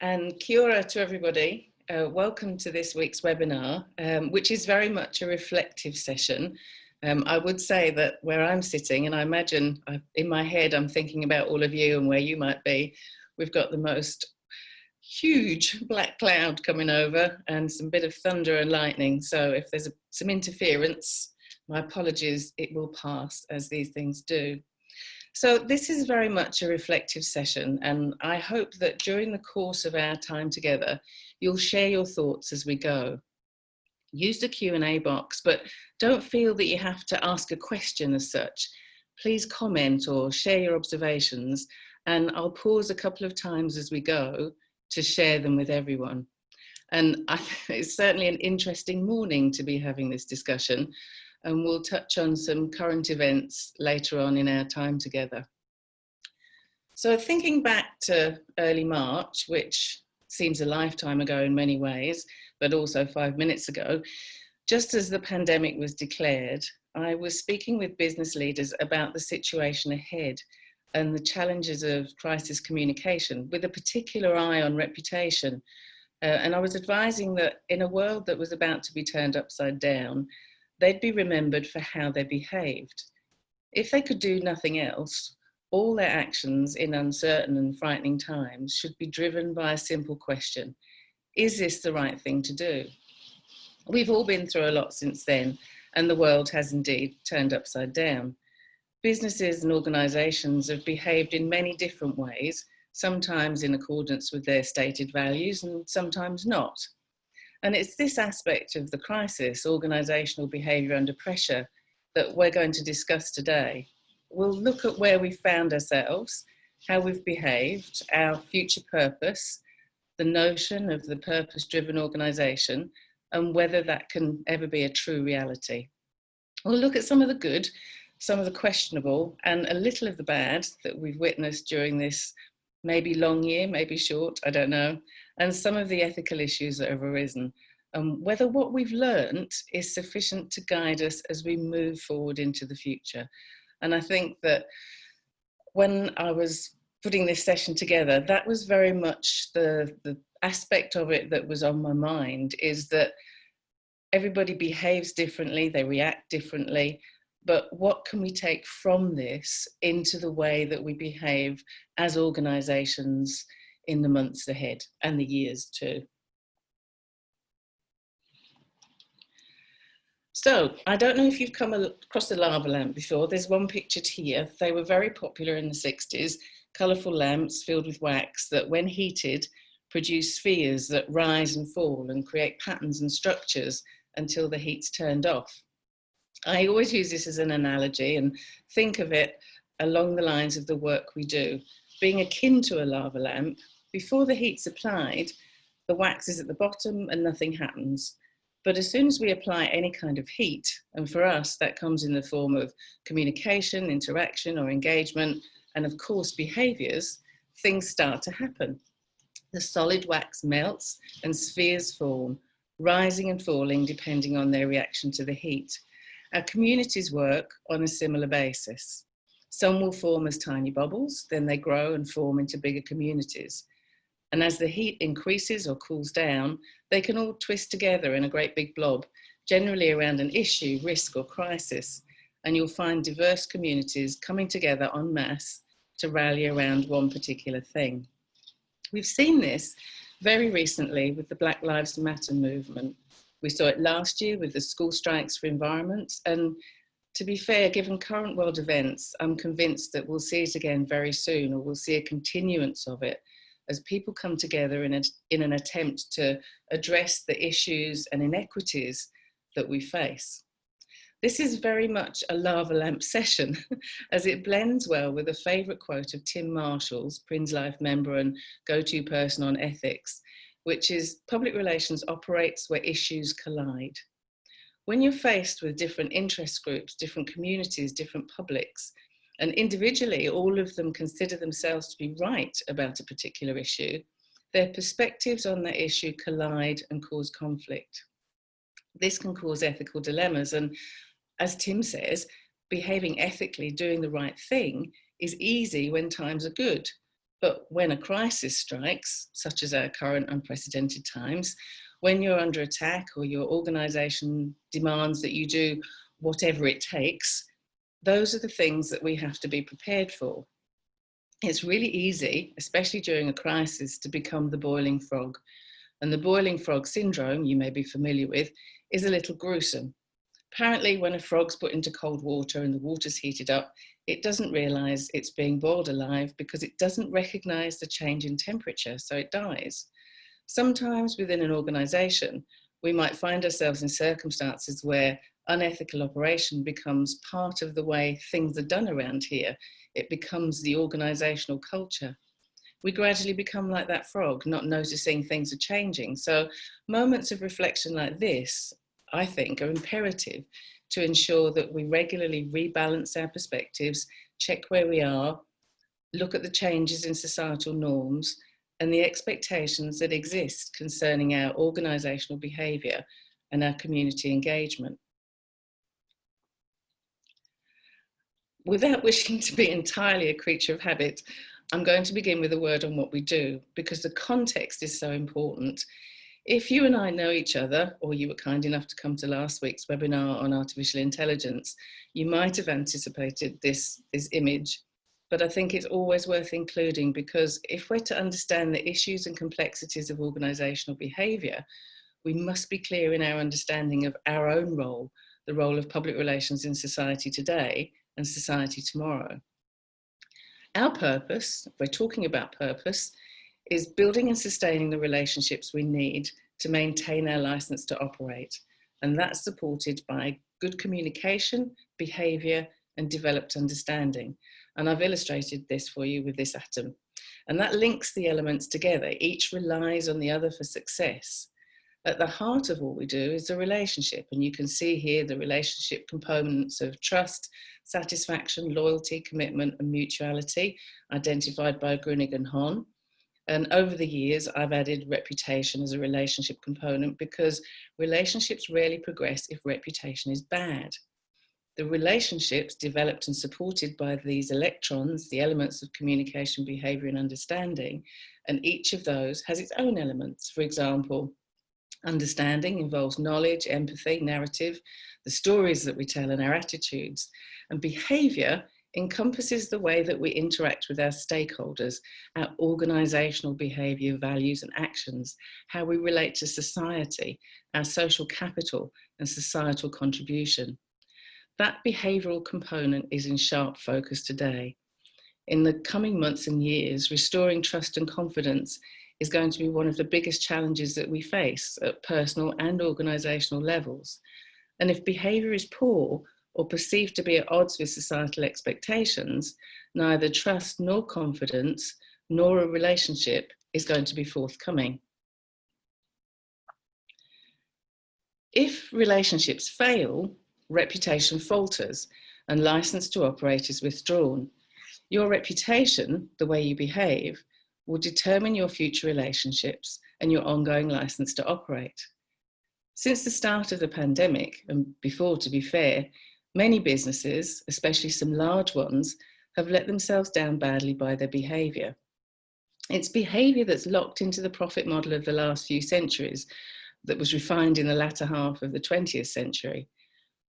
And kia ora to everybody. Welcome to this week's webinar, which is very much a reflective session. I would say that where I'm sitting, and I imagine in my head I'm thinking about all of you and where you might be, we've got the most huge black cloud coming over and some bit of thunder and lightning. So if there's some interference, my apologies, it will pass as these things do. So this is very much a reflective session, and I hope that during the course of our time together, you'll share your thoughts as we go. Use the Q&A box, but don't feel that you have to ask a question as such. Please comment or share your observations, and I'll pause a couple of times as we go to share them with everyone. And it's certainly an interesting morning to be having this discussion. And we'll touch on some current events later on in our time together. So thinking back to early March, which seems a lifetime ago in many ways, but also 5 minutes ago, just as the pandemic was declared, I was speaking with business leaders about the situation ahead and the challenges of crisis communication, with a particular eye on reputation. And I was advising that in a world that was about to be turned upside down, they'd be remembered for how they behaved. If they could do nothing else, all their actions in uncertain and frightening times should be driven by a simple question: is this the right thing to do? We've all been through a lot since then, and the world has indeed turned upside down. Businesses and organisations have behaved in many different ways, sometimes in accordance with their stated values and sometimes not. And it's this aspect of the crisis, organisational behaviour under pressure, that we're going to discuss today. We'll look at where we found ourselves, how we've behaved, our future purpose, the notion of the purpose-driven organisation, and whether that can ever be a true reality. We'll look at some of the good, some of the questionable, and a little of the bad that we've witnessed during this maybe long year, maybe short, I don't know, and some of the ethical issues that have arisen, and whether what we've learned is sufficient to guide us as we move forward into the future. And I think that when I was putting this session together, that was very much the aspect of it that was on my mind, is that everybody behaves differently, they react differently, but what can we take from this into the way that we behave as organisations in the months ahead and the years too? So I don't know if you've come across the lava lamp before. There's one pictured here. They were very popular in the 60s, colourful lamps filled with wax that, when heated, produce spheres that rise and fall and create patterns and structures until the heat's turned off. I always use this as an analogy and think of it along the lines of the work we do. Being akin to a lava lamp, before the heat's applied, the wax is at the bottom and nothing happens. But as soon as we apply any kind of heat, and for us that comes in the form of communication, interaction or engagement, and of course behaviours, things start to happen. The solid wax melts and spheres form, rising and falling depending on their reaction to the heat. Our communities work on a similar basis. Some will form as tiny bubbles, then they grow and form into bigger communities. And as the heat increases or cools down, they can all twist together in a great big blob, generally around an issue, risk or crisis. And you'll find diverse communities coming together en masse to rally around one particular thing. We've seen this very recently with the Black Lives Matter movement. We saw it last year with the school strikes for environment, and to be fair, given current world events, I'm convinced that we'll see it again very soon, or we'll see a continuance of it as people come together in an attempt to address the issues and inequities that we face. This is very much a lava lamp session, as it blends well with a favourite quote of Tim Marshall's, PRINZ Life member and go-to person on ethics, which is, public relations operates where issues collide. When you're faced with different interest groups, different communities, different publics, and individually all of them consider themselves to be right about a particular issue, their perspectives on that issue collide and cause conflict. This can cause ethical dilemmas, and as Tim says, behaving ethically, doing the right thing is easy when times are good. But when a crisis strikes, such as our current unprecedented times, when you're under attack or your organisation demands that you do whatever it takes, those are the things that we have to be prepared for. It's really easy, especially during a crisis, to become the boiling frog. And the boiling frog syndrome, you may be familiar with, is a little gruesome. Apparently, when a frog's put into cold water and the water's heated up, it doesn't realise it's being boiled alive because it doesn't recognise the change in temperature, so it dies. Sometimes within an organisation, we might find ourselves in circumstances where unethical operation becomes part of the way things are done around here. It becomes the organisational culture. We gradually become like that frog, not noticing things are changing. So moments of reflection like this, I think, are imperative to ensure that we regularly rebalance our perspectives, check where we are, look at the changes in societal norms and the expectations that exist concerning our organisational behaviour and our community engagement. Without wishing to be entirely a creature of habit, I'm going to begin with a word on what we do, because the context is so important. If you and I know each other, or you were kind enough to come to last week's webinar on artificial intelligence, you might have anticipated this image, but I think it's always worth including, because if we're to understand the issues and complexities of organisational behaviour, we must be clear in our understanding of our own role, the role of public relations in society today and society tomorrow. Our purpose, if we're talking about purpose, is building and sustaining the relationships we need to maintain our licence to operate. And that's supported by good communication, behaviour, and developed understanding. And I've illustrated this for you with this atom. And that links the elements together. Each relies on the other for success. At the heart of what we do is a relationship. And you can see here the relationship components of trust, satisfaction, loyalty, commitment, and mutuality, identified by Grunig and Hahn. And over the years, I've added reputation as a relationship component, because relationships rarely progress if reputation is bad. The relationships developed and supported by these electrons, the elements of communication, behaviour, and understanding, and each of those has its own elements. For example, understanding involves knowledge, empathy, narrative, the stories that we tell, and our attitudes. And behaviour encompasses the way that we interact with our stakeholders, our organisational behaviour, values and actions, how we relate to society, our social capital and societal contribution. That behavioural component is in sharp focus today. In the coming months and years, restoring trust and confidence is going to be one of the biggest challenges that we face at personal and organisational levels. And if behaviour is poor or perceived to be at odds with societal expectations, neither trust nor confidence nor a relationship is going to be forthcoming. If relationships fail, reputation falters and licence to operate is withdrawn. Your reputation, the way you behave, will determine your future relationships and your ongoing licence to operate. Since the start of the pandemic, and before to be fair, many businesses, especially some large ones, have let themselves down badly by their behaviour. It's behaviour that's locked into the profit model of the last few centuries that was refined in the latter half of the 20th century.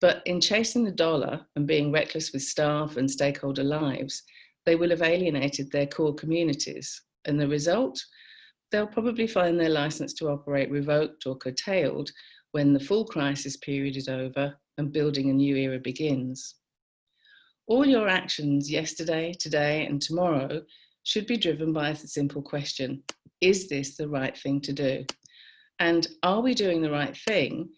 But in chasing the dollar and being reckless with staff and stakeholder lives, they will have alienated their core communities. And the result? They'll probably find their licence to operate revoked or curtailed when the full crisis period is over and building a new era begins. All your actions yesterday, today, and tomorrow should be driven by the simple question: is this the right thing to do? And are we doing the right thing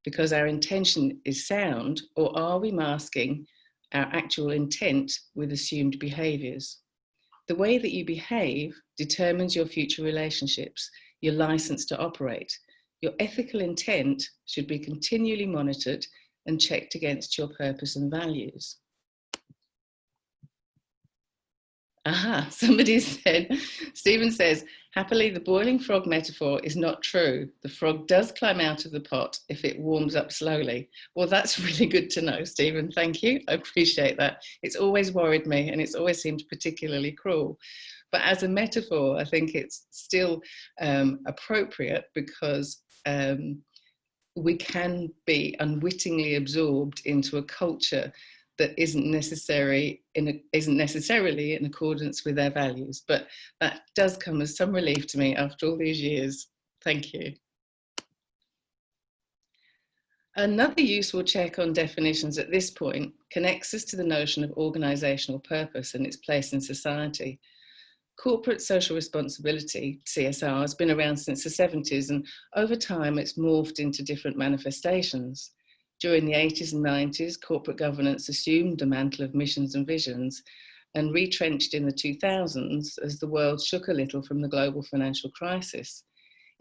because our intention is sound, or are we masking our actual intent with assumed behaviours? The way that you behave determines your future relationships, your licence to operate. Your ethical intent should be continually monitored and checked against your purpose and values. Aha, somebody said, Stephen says, happily the boiling frog metaphor is not true. The frog does climb out of the pot if it warms up slowly. Well, that's really good to know, Stephen. Thank you. I appreciate that. It's always worried me and it's always seemed particularly cruel. But as a metaphor, I think it's still appropriate, because we can be unwittingly absorbed into a culture that isn't necessarily in accordance with their values. But that does come as some relief to me after all these years. Thank you. Another useful check on definitions at this point connects us to the notion of organisational purpose and its place in society. Corporate social responsibility, CSR, has been around since the 70s, and over time it's morphed into different manifestations. During the 80s and 90s, corporate governance assumed the mantle of missions and visions, and retrenched in the 2000s as the world shook a little from the global financial crisis.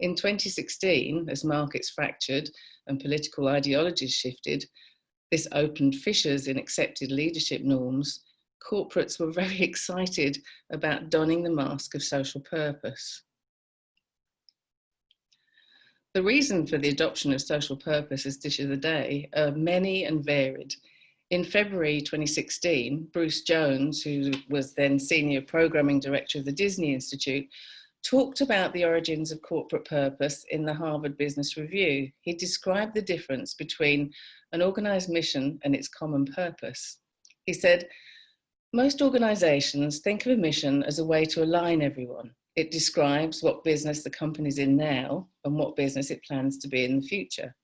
In 2016, as markets fractured and political ideologies shifted, this opened fissures in accepted leadership norms. Corporates were very excited about donning the mask of social purpose. The reason for the adoption of social purpose as dish of the day are many and varied. In February 2016, Bruce Jones, who was then Senior Programming Director of the Disney Institute, talked about the origins of corporate purpose in the Harvard Business Review. He described the difference between an organised mission and its common purpose. He said, most organisations think of a mission as a way to align everyone. It describes what business the company's in now and what business it plans to be in the future.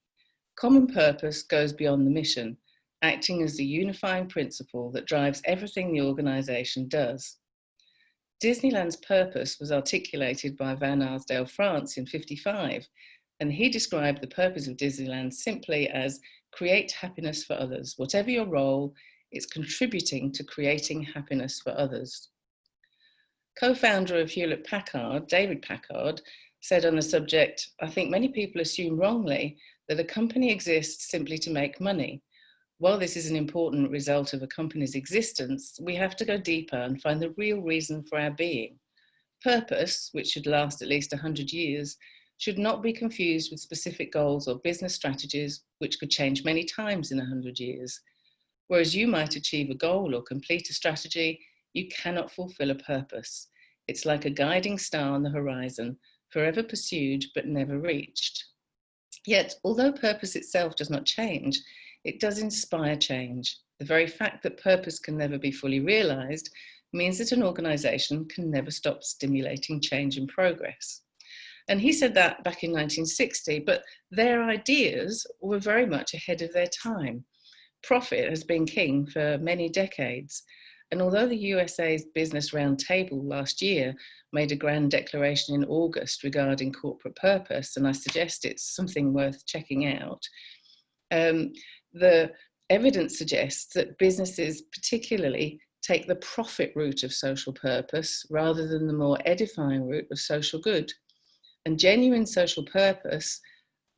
Common purpose goes beyond the mission, acting as the unifying principle that drives everything the organisation does. Disneyland's purpose was articulated by Van Arsdale France in 1955, and he described the purpose of Disneyland simply as create happiness for others. Whatever your role, it's contributing to creating happiness for others. Co-founder of Hewlett-Packard, David Packard, said on the subject, I think many people assume wrongly that a company exists simply to make money. While this is an important result of a company's existence, we have to go deeper and find the real reason for our being. Purpose, which should last at least 100 years, should not be confused with specific goals or business strategies, which could change many times in 100 years. Whereas you might achieve a goal or complete a strategy, you cannot fulfill a purpose. It's like a guiding star on the horizon, forever pursued but never reached. Yet, although purpose itself does not change, it does inspire change. The very fact that purpose can never be fully realised means that an organisation can never stop stimulating change and progress. And he said that back in 1960, but their ideas were very much ahead of their time. Profit has been king for many decades. And although the USA's Business Roundtable last year made a grand declaration in August regarding corporate purpose, and I suggest it's something worth checking out, the evidence suggests that businesses particularly take the profit route of social purpose rather than the more edifying route of social good. And genuine social purpose,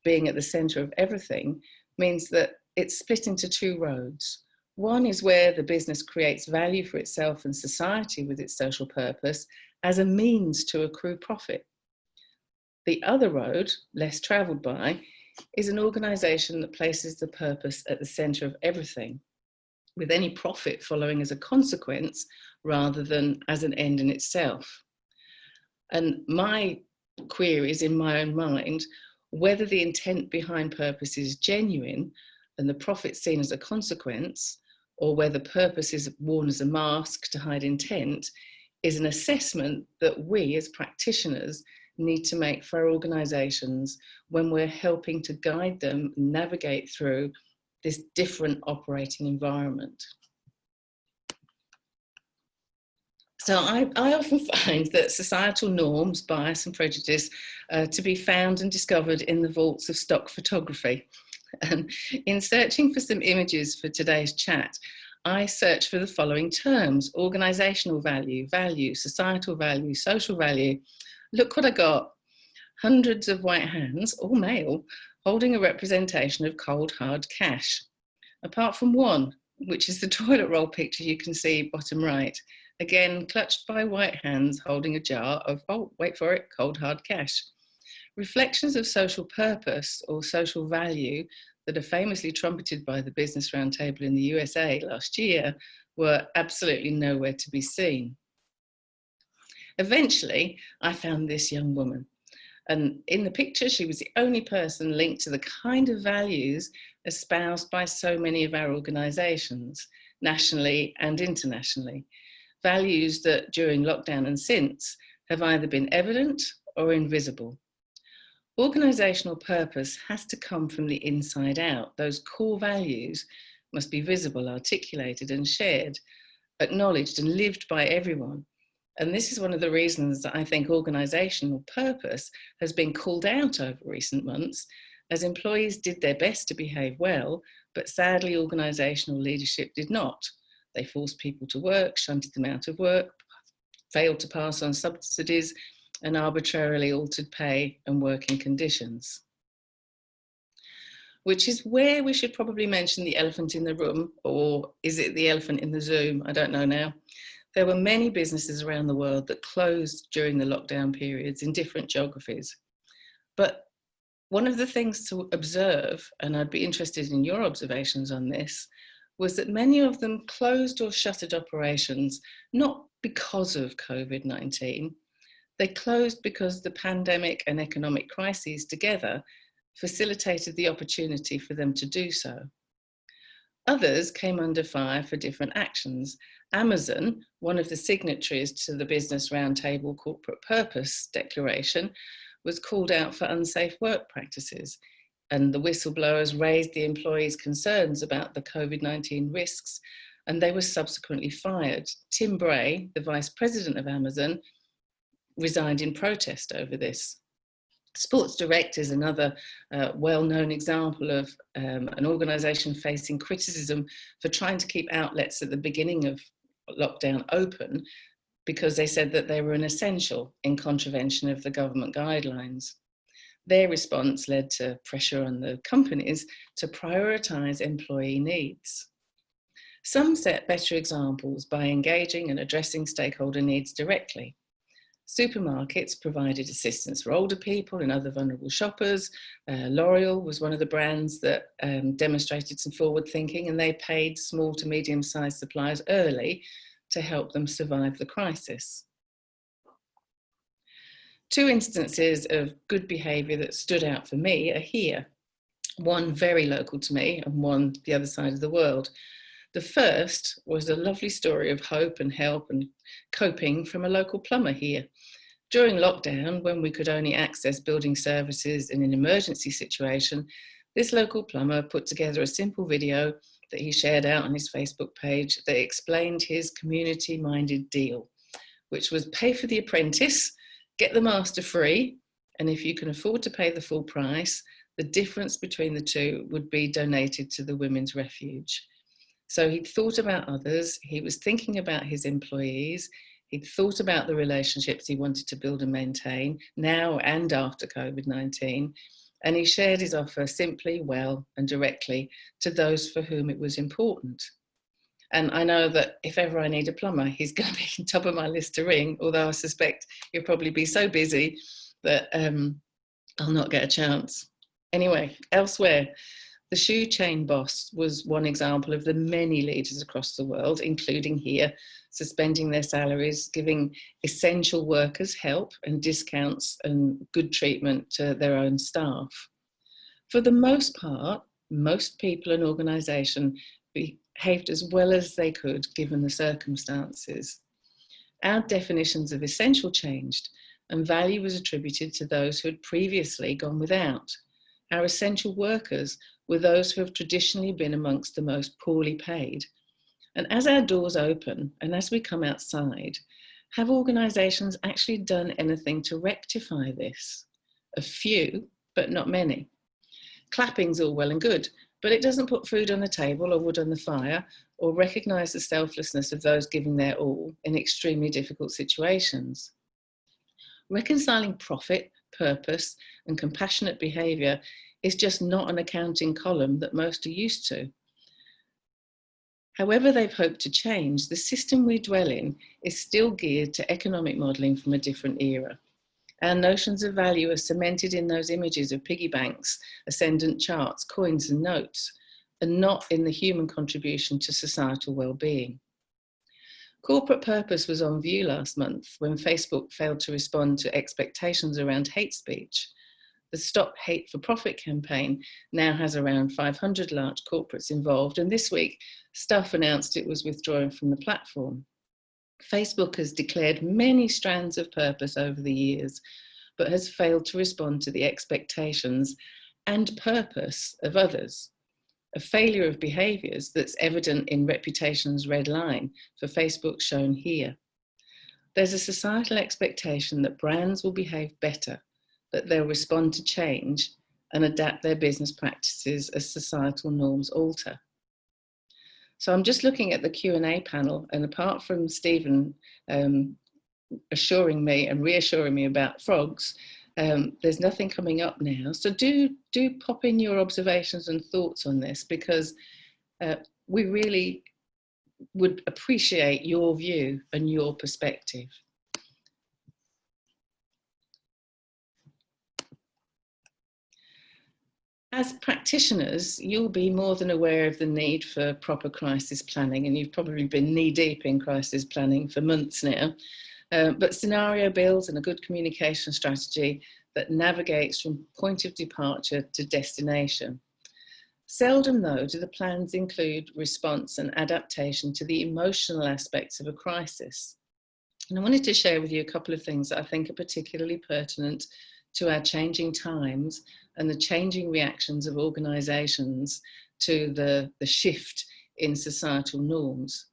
being at the centre of everything, means that it's split into two roads. One is where the business creates value for itself and society with its social purpose as a means to accrue profit. The other road, less travelled by, is an organisation that places the purpose at the centre of everything, with any profit following as a consequence rather than as an end in itself. And my query is in my own mind whether the intent behind purpose is genuine and the profit seen as a consequence, or whether purpose is worn as a mask to hide intent, is an assessment that we as practitioners need to make for our organisations when we're helping to guide them navigate through this different operating environment. So I often find that societal norms, bias and prejudice to be found and discovered in the vaults of stock photography. And in searching for some images for today's chat, I searched for the following terms: organisational value, value, societal value, social value. Look what I got. Hundreds of white hands, all male, holding a representation of cold, hard cash. Apart from one, which is the toilet roll picture you can see bottom right. Again, clutched by white hands holding a jar of, oh, wait for it, cold, hard cash. Reflections of social purpose or social value that are famously trumpeted by the Business Roundtable in the USA last year were absolutely nowhere to be seen. Eventually, I found this young woman. And in the picture, she was the only person linked to the kind of values espoused by so many of our organisations, nationally and internationally. Values that during lockdown and since have either been evident or invisible. Organisational purpose has to come from the inside out. Those core values must be visible, articulated and shared, acknowledged and lived by everyone. And this is one of the reasons that I think organisational purpose has been called out over recent months, as employees did their best to behave well, but sadly organisational leadership did not. They forced people to work, shunted them out of work, failed to pass on subsidies, and arbitrarily altered pay and working conditions. Which is where we should probably mention the elephant in the room, or is it the elephant in the Zoom? I don't know now. There were many businesses around the world that closed during the lockdown periods in different geographies. But one of the things to observe, and I'd be interested in your observations on this, was that many of them closed or shuttered operations, not because of COVID-19. They closed because the pandemic and economic crises together facilitated the opportunity for them to do so. Others came under fire for different actions. Amazon, one of the signatories to the Business Roundtable Corporate Purpose Declaration, was called out for unsafe work practices, and the whistleblowers raised the employees' concerns about the COVID-19 risks, and they were subsequently fired. Tim Bray, the vice president of Amazon, resigned in protest over this. Sports Direct is another well-known example of an organisation facing criticism for trying to keep outlets at the beginning of lockdown open because they said that they were an essential in contravention of the government guidelines. Their response led to pressure on the companies to prioritise employee needs. Some set better examples by engaging and addressing stakeholder needs directly. Supermarkets provided assistance for older people and other vulnerable shoppers. L'Oreal was one of the brands that demonstrated some forward thinking, and they paid small to medium-sized suppliers early to help them survive the crisis. Two instances of good behaviour that stood out for me are here. One very local to me and one the other side of the world. The first was a lovely story of hope and help and coping from a local plumber here. During lockdown, when we could only access building services in an emergency situation, this local plumber put together a simple video that he shared out on his Facebook page that explained his community-minded deal, which was pay for the apprentice, get the master free, and if you can afford to pay the full price, the difference between the two would be donated to the Women's Refuge. So he'd thought about others, he was thinking about his employees, he'd thought about the relationships he wanted to build and maintain now and after COVID-19, and he shared his offer simply, well and directly to those for whom it was important. And I know that if ever I need a plumber, he's going to be top of my list to ring, although I suspect he'll probably be so busy that I'll not get a chance. Anyway, elsewhere, the shoe chain boss was one example of the many leaders across the world, including here, suspending their salaries, giving essential workers help and discounts and good treatment to their own staff. For the most part, most people and organisations behaved as well as they could given the circumstances. Our definitions of essential changed, and value was attributed to those who had previously gone without. Our essential workers were those who have traditionally been amongst the most poorly paid. And as our doors open and as we come outside, have organisations actually done anything to rectify this? A few, but not many. Clapping's all well and good, but it doesn't put food on the table or wood on the fire or recognise the selflessness of those giving their all in extremely difficult situations. Reconciling profit, purpose, and compassionate behaviour is just not an accounting column that most are used to. However they've hoped to change, the system we dwell in is still geared to economic modelling from a different era. Our notions of value are cemented in those images of piggy banks, ascendant charts, coins and notes, and not in the human contribution to societal well-being. Corporate purpose was on view last month when Facebook failed to respond to expectations around hate speech. The Stop Hate for Profit campaign now has around 500 large corporates involved, and this week, Stuff announced it was withdrawing from the platform. Facebook has declared many strands of purpose over the years, but has failed to respond to the expectations and purpose of others. A failure of behaviours that's evident in Reputation's red line for Facebook shown here. There's a societal expectation that brands will behave better, that they'll respond to change and adapt their business practices as societal norms alter. So I'm just looking at the Q&A panel, and apart from Stephen assuring me and reassuring me about frogs, there's nothing coming up now. So do pop in your observations and thoughts on this, because we really would appreciate your view and your perspective. As practitioners, you'll be more than aware of the need for proper crisis planning, and you've probably been knee-deep in crisis planning for months now. But scenario builds and a good communication strategy that navigates from point of departure to destination. Seldom, though, do the plans include response and adaptation to the emotional aspects of a crisis. And I wanted to share with you a couple of things that I think are particularly pertinent to our changing times and the changing reactions of organisations to the shift in societal norms.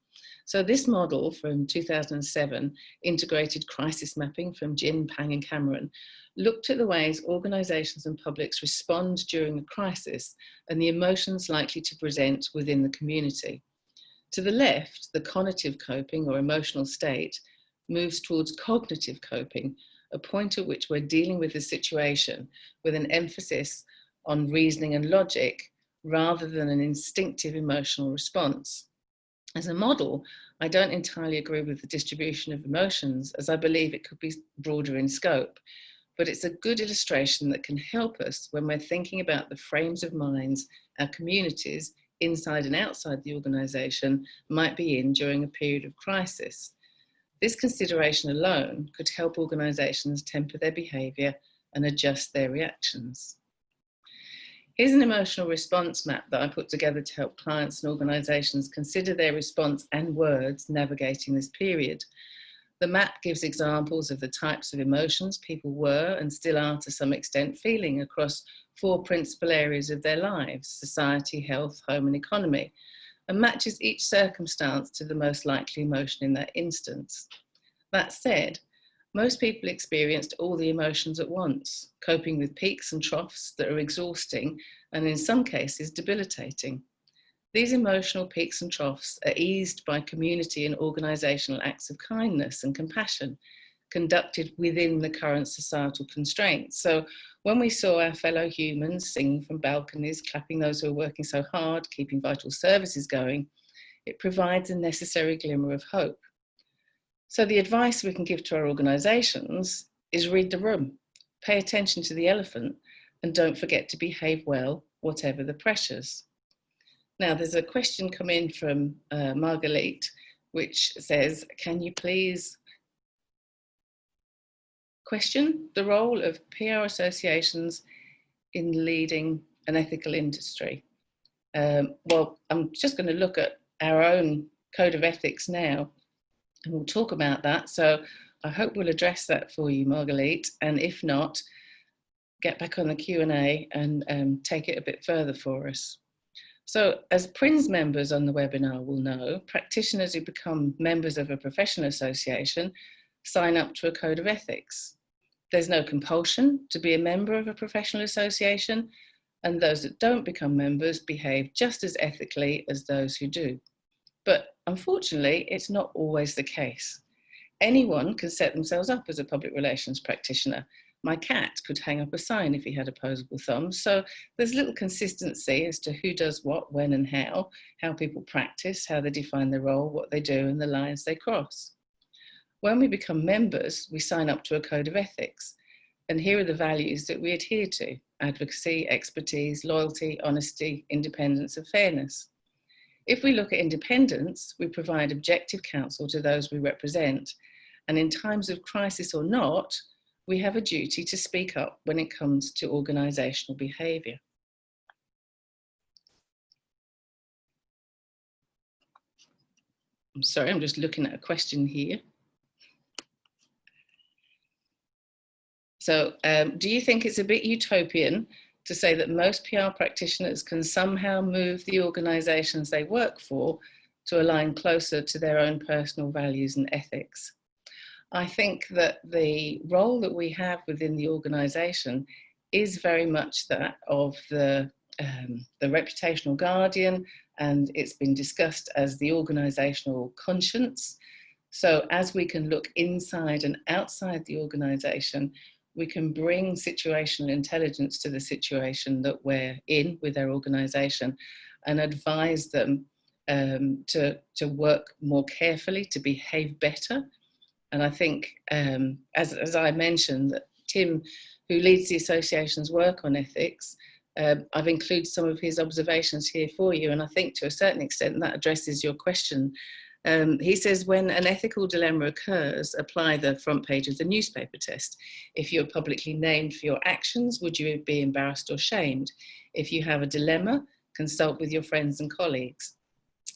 So this model from 2007, integrated crisis mapping from Jin, Pang and Cameron, looked at the ways organisations and publics respond during a crisis and the emotions likely to present within the community. To the left, the conative coping or emotional state moves towards cognitive coping, a point at which we're dealing with the situation with an emphasis on reasoning and logic rather than an instinctive emotional response. As a model, I don't entirely agree with the distribution of emotions, as I believe it could be broader in scope, but it's a good illustration that can help us when we're thinking about the frames of minds our communities, inside and outside the organisation, might be in during a period of crisis. This consideration alone could help organisations temper their behaviour and adjust their reactions. Here's an emotional response map that I put together to help clients and organisations consider their response and words navigating this period. The map gives examples of the types of emotions people were and still are to some extent feeling across 4 principal areas of their lives: society, health, home and economy, and matches each circumstance to the most likely emotion in that instance. That said, most people experienced all the emotions at once, coping with peaks and troughs that are exhausting and in some cases debilitating. These emotional peaks and troughs are eased by community and organisational acts of kindness and compassion conducted within the current societal constraints. So when we saw our fellow humans singing from balconies, clapping those who are working so hard, keeping vital services going, it provides a necessary glimmer of hope. So the advice we can give to our organisations is read the room, pay attention to the elephant, and don't forget to behave well, whatever the pressures. Now, there's a question come in from Margalit, which says, can you please question the role of PR associations in leading an ethical industry? Well, I'm just going to look at our own code of ethics now, and we'll talk about that. So I hope we'll address that for you, Margalit, and if not, get back on the Q&A and take it a bit further for us. So as LPRINZ members on the webinar will know, practitioners who become members of a professional association sign up to a code of ethics. There's no compulsion to be a member of a professional association, and those that don't become members behave just as ethically as those who do. But unfortunately, it's not always the case. Anyone can set themselves up as a public relations practitioner. My cat could hang up a sign if he had opposable thumbs. So there's little consistency as to who does what, when and how people practice, how they define their role, what they do and the lines they cross. When we become members, we sign up to a code of ethics. And here are the values that we adhere to: advocacy, expertise, loyalty, honesty, independence and fairness. If we look at independence, we provide objective counsel to those we represent. And in times of crisis or not, we have a duty to speak up when it comes to organisational behaviour. I'm sorry, I'm just looking at a question here. So do you think it's a bit utopian to say that most PR practitioners can somehow move the organisations they work for to align closer to their own personal values and ethics? I think that the role that we have within the organisation is very much that of the reputational guardian, and it's been discussed as the organisational conscience. So as we can look inside and outside the organisation, we can bring situational intelligence to the situation that we're in with our organisation and advise them to work more carefully, to behave better. And I think, as I mentioned, that Tim, who leads the association's work on ethics, I've included some of his observations here for you, and I think to a certain extent that addresses your question. He says, when an ethical dilemma occurs, apply the front page of the newspaper test. If you're publicly named for your actions, would you be embarrassed or shamed? If you have a dilemma, consult with your friends and colleagues.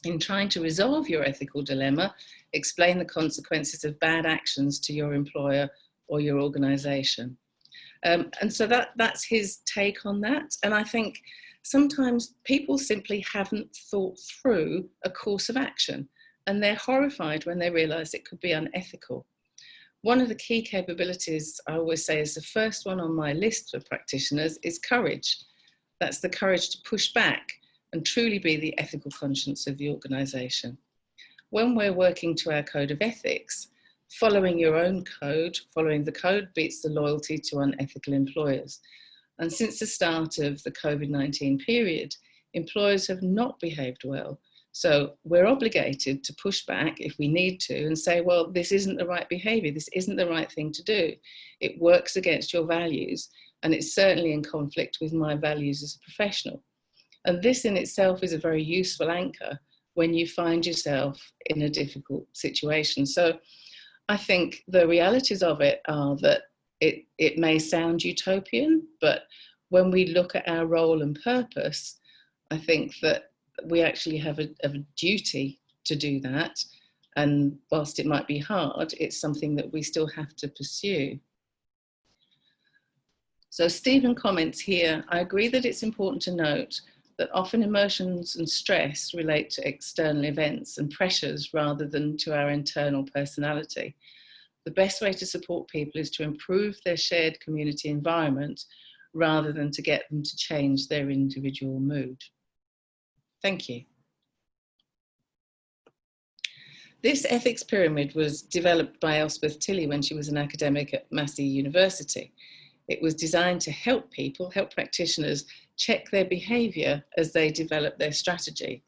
In trying to resolve your ethical dilemma, explain the consequences of bad actions to your employer or your organisation. And so that's his take on that. And I think sometimes people simply haven't thought through a course of action, and they're horrified when they realise it could be unethical. One of the key capabilities, I always say, is the first one on my list for practitioners is courage. That's the courage to push back and truly be the ethical conscience of the organisation. When we're working to our code of ethics, following your own code, following the code beats the loyalty to unethical employers. And since the start of the COVID-19 period, employers have not behaved well. So we're obligated to push back if we need to and say, well, this isn't the right behaviour, this isn't the right thing to do. It works against your values, and it's certainly in conflict with my values as a professional. And this in itself is a very useful anchor when you find yourself in a difficult situation. So I think the realities of it are that it may sound utopian, but when we look at our role and purpose, I think that we actually have a duty to do that. And whilst it might be hard, it's something that we still have to pursue. So Stephen comments here, I agree that it's important to note that often emotions and stress relate to external events and pressures rather than to our internal personality. The best way to support people is to improve their shared community environment rather than to get them to change their individual mood. Thank you. This ethics pyramid was developed by Elspeth Tilley when she was an academic at Massey University. It was designed to help people, help practitioners check their behaviour as they develop their strategy.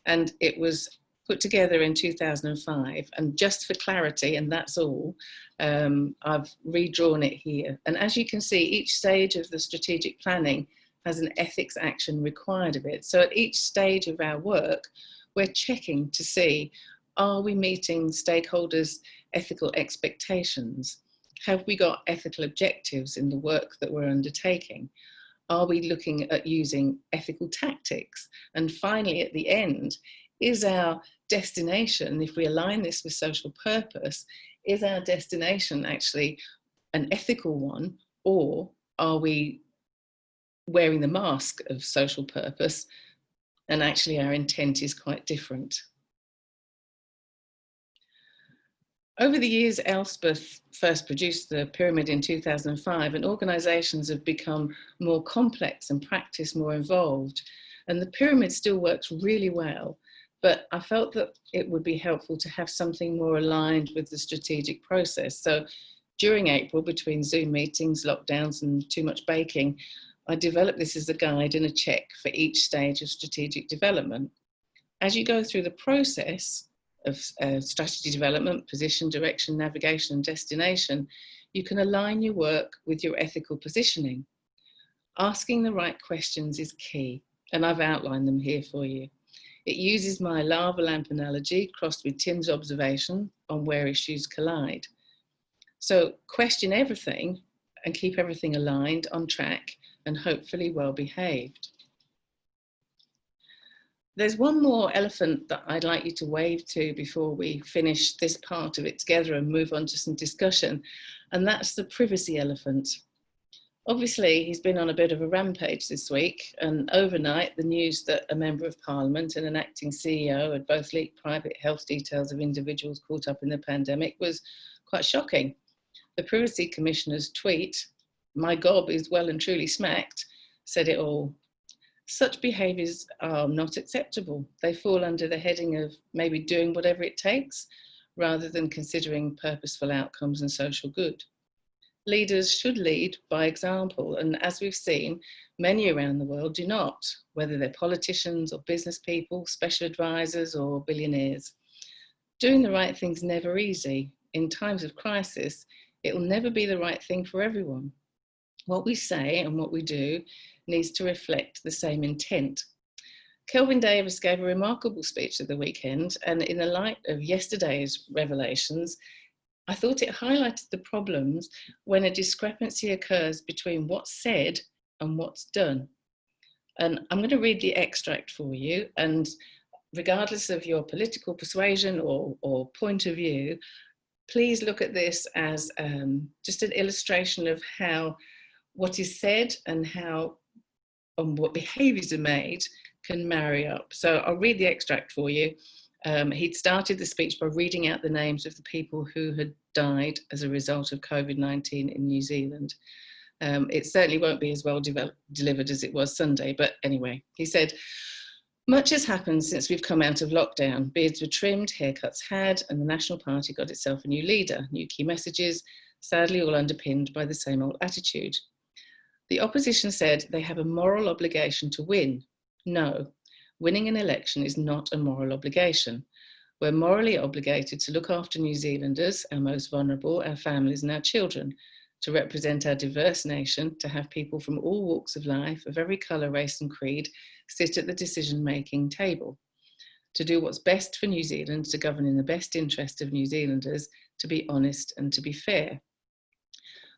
And it was put together in 2005, and just for clarity, and that's all, I've redrawn it here. And as you can see, each stage of the strategic planning has an ethics action required of it. So at each stage of our work, we're checking to see, are we meeting stakeholders' ethical expectations? Have we got ethical objectives in the work that we're undertaking? Are we looking at using ethical tactics? And finally, at the end, is our destination, if we align this with social purpose, is our destination actually an ethical one, or are we wearing the mask of social purpose and actually our intent is quite different? Over the years, Elspeth first produced the pyramid in 2005, and organisations have become more complex and practice more involved. And the pyramid still works really well, but I felt that it would be helpful to have something more aligned with the strategic process. So during April, between Zoom meetings, lockdowns and too much baking, I developed this as a guide and a check for each stage of strategic development. As you go through the process of strategy development, position, direction, navigation and destination, you can align your work with your ethical positioning. Asking the right questions is key, and I've outlined them here for you. It uses my lava lamp analogy crossed with Tim's observation on where issues collide. So question everything and keep everything aligned, on track, and hopefully well behaved. There's one more elephant that I'd like you to wave to before we finish this part of it together and move on to some discussion, and that's the privacy elephant. Obviously, he's been on a bit of a rampage this week, and overnight the news that a Member of Parliament and an acting CEO had both leaked private health details of individuals caught up in the pandemic was quite shocking. The Privacy Commissioner's tweet, "My gob is well and truly smacked," said it all. Such behaviours are not acceptable. They fall under the heading of maybe doing whatever it takes, rather than considering purposeful outcomes and social good. Leaders should lead by example, and as we've seen, many around the world do not, whether they're politicians or business people, special advisors or billionaires. Doing the right thing's never easy. In times of crisis, it will never be the right thing for everyone. What we say and what we do needs to reflect the same intent. Kelvin Davis gave a remarkable speech at the weekend, and in the light of yesterday's revelations, I thought it highlighted the problems when a discrepancy occurs between what's said and what's done. And I'm going to read the extract for you, and regardless of your political persuasion or point of view, please look at this as just an illustration of how what is said and how what behaviours are made can marry up. So I'll read the extract for you. He'd started the speech by reading out the names of the people who had died as a result of COVID-19 in New Zealand. It certainly won't be as well delivered as it was Sunday, but anyway, he said, "Much has happened since we've come out of lockdown. Beards were trimmed, haircuts had, and the National Party got itself a new leader, new key messages, sadly all underpinned by the same old attitude. The opposition said they have a moral obligation to win. No. Winning an election is not a moral obligation. We're morally obligated to look after New Zealanders, our most vulnerable, our families and our children, to represent our diverse nation, to have people from all walks of life, of every colour, race and creed, sit at the decision-making table, to do what's best for New Zealand, to govern in the best interest of New Zealanders, to be honest and to be fair.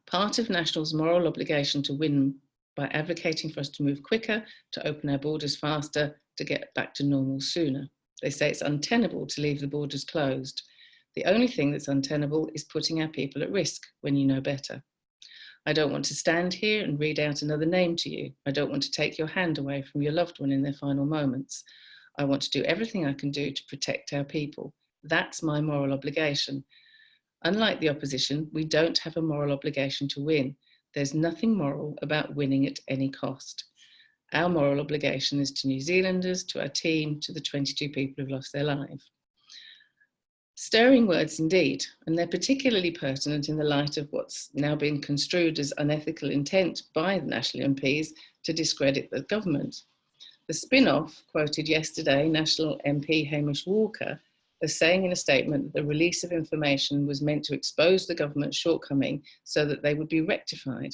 Part of National's moral obligation to win by advocating for us to move quicker, to open our borders faster, to get back to normal sooner. They say it's untenable to leave the borders closed. The only thing that's untenable is putting our people at risk when you know better. I don't want to stand here and read out another name to you. I don't want to take your hand away from your loved one in their final moments. I want to do everything I can do to protect our people. That's my moral obligation. Unlike the opposition, we don't have a moral obligation to win. There's nothing moral about winning at any cost. Our moral obligation is to New Zealanders, to our team, to the 22 people who've lost their life." Stirring words indeed, and they're particularly pertinent in the light of what's now been construed as unethical intent by the National MPs to discredit the government. The spin-off quoted yesterday National MP Hamish Walker as saying in a statement that the release of information was meant to expose the government's shortcoming so that they would be rectified.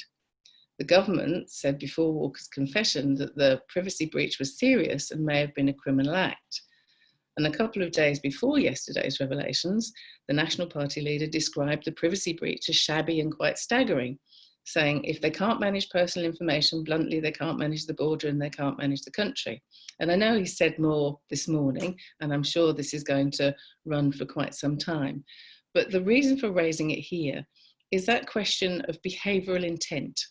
The government said before Walker's confession that the privacy breach was serious and may have been a criminal act. And a couple of days before yesterday's revelations, the National Party leader described the privacy breach as shabby and quite staggering, saying if they can't manage personal information, bluntly, they can't manage the border and they can't manage the country. And I know he said more this morning, and I'm sure this is going to run for quite some time. But the reason for raising it here is that question of behavioural intent.